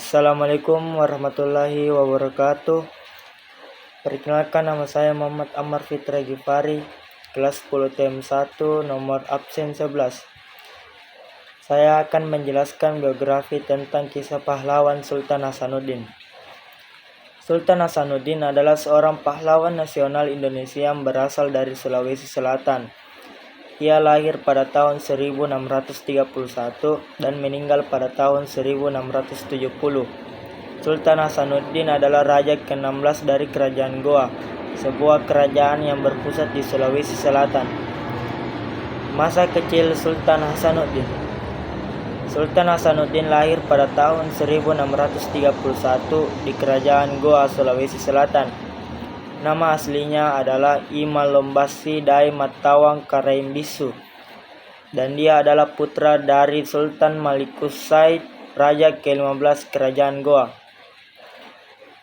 Assalamualaikum warahmatullahi wabarakatuh. Perkenalkan, nama saya Muhammad Ammar Fitra Gifari, kelas 10 TM 1, nomor absen 11. Saya akan menjelaskan biografi tentang kisah pahlawan Sultan Hasanuddin. Sultan Hasanuddin adalah seorang pahlawan nasional Indonesia yang berasal dari Sulawesi Selatan. Ia lahir pada tahun 1631 dan meninggal pada tahun 1670. Sultan Hasanuddin adalah raja ke-16 dari Kerajaan Goa, sebuah kerajaan yang berpusat di Sulawesi Selatan. Masa kecil Sultan Hasanuddin. Sultan Hasanuddin lahir pada tahun 1631 di Kerajaan Goa, Sulawesi Selatan. Nama aslinya adalah Imalombasi Dai Matawang Karaimbisu, dan dia adalah putra dari Sultan Malikus Said, raja ke-15 Kerajaan Goa.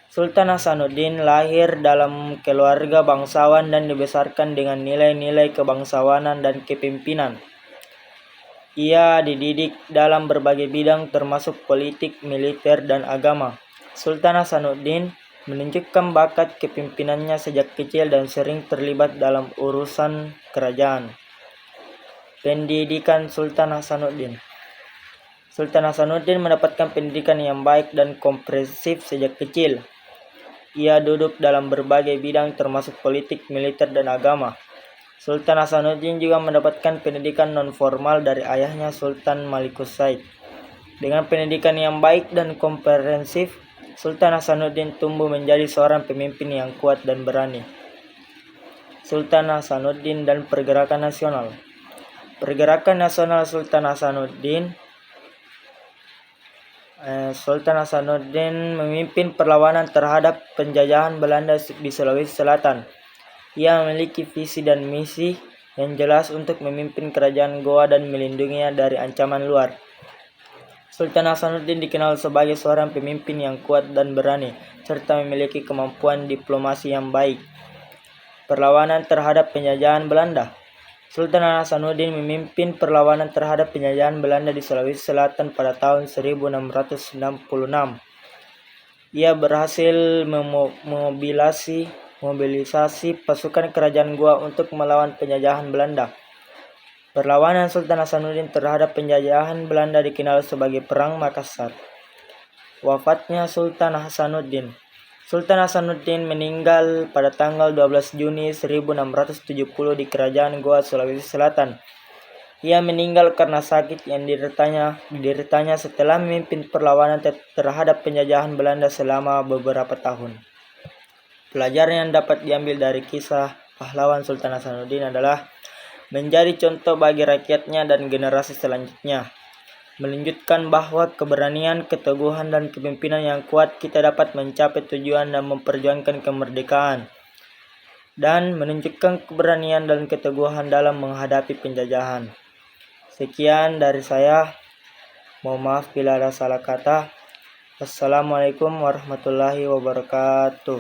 Sultan Hasanuddin lahir dalam keluarga bangsawan dan dibesarkan dengan nilai-nilai kebangsawanan dan kepemimpinan. Ia dididik dalam berbagai bidang termasuk politik, militer, dan agama. Sultan Hasanuddin menunjukkan bakat kepemimpinannya sejak kecil dan sering terlibat dalam urusan kerajaan. Pendidikan Sultan Hasanuddin. Sultan Hasanuddin mendapatkan pendidikan yang baik dan komprehensif sejak kecil. Ia duduk dalam berbagai bidang termasuk politik, militer, dan agama. Sultan Hasanuddin juga mendapatkan pendidikan non-formal dari ayahnya Sultan Malikus Said. Dengan pendidikan yang baik dan komprehensif, Sultan Hasanuddin tumbuh menjadi seorang pemimpin yang kuat dan berani. Sultan Hasanuddin dan Pergerakan Nasional. Pergerakan Nasional Sultan Hasanuddin memimpin perlawanan terhadap penjajahan Belanda di Sulawesi Selatan. Ia memiliki visi dan misi yang jelas untuk memimpin kerajaan Goa dan melindunginya dari ancaman luar. Sultan Hasanuddin dikenal sebagai seorang pemimpin yang kuat dan berani, serta memiliki kemampuan diplomasi yang baik. Perlawanan terhadap penjajahan Belanda. Sultan Hasanuddin memimpin perlawanan terhadap penjajahan Belanda di Sulawesi Selatan pada tahun 1666. Ia berhasil memobilisasi pasukan kerajaan Goa untuk melawan penjajahan Belanda. Perlawanan Sultan Hasanuddin terhadap penjajahan Belanda dikenal sebagai Perang Makassar. Wafatnya Sultan Hasanuddin. Sultan Hasanuddin meninggal pada tanggal 12 Juni 1670 di Kerajaan Goa, Sulawesi Selatan. Ia meninggal karena sakit yang dideritanya setelah memimpin perlawanan terhadap penjajahan Belanda selama beberapa tahun. Pelajaran yang dapat diambil dari kisah pahlawan Sultan Hasanuddin adalah menjadi contoh bagi rakyatnya dan generasi selanjutnya. Menunjukkan bahwa keberanian, keteguhan, dan kepemimpinan yang kuat kita dapat mencapai tujuan dan memperjuangkan kemerdekaan. Dan menunjukkan keberanian dan keteguhan dalam menghadapi penjajahan. Sekian dari saya. Mohon maaf bila ada salah kata. Wassalamualaikum warahmatullahi wabarakatuh.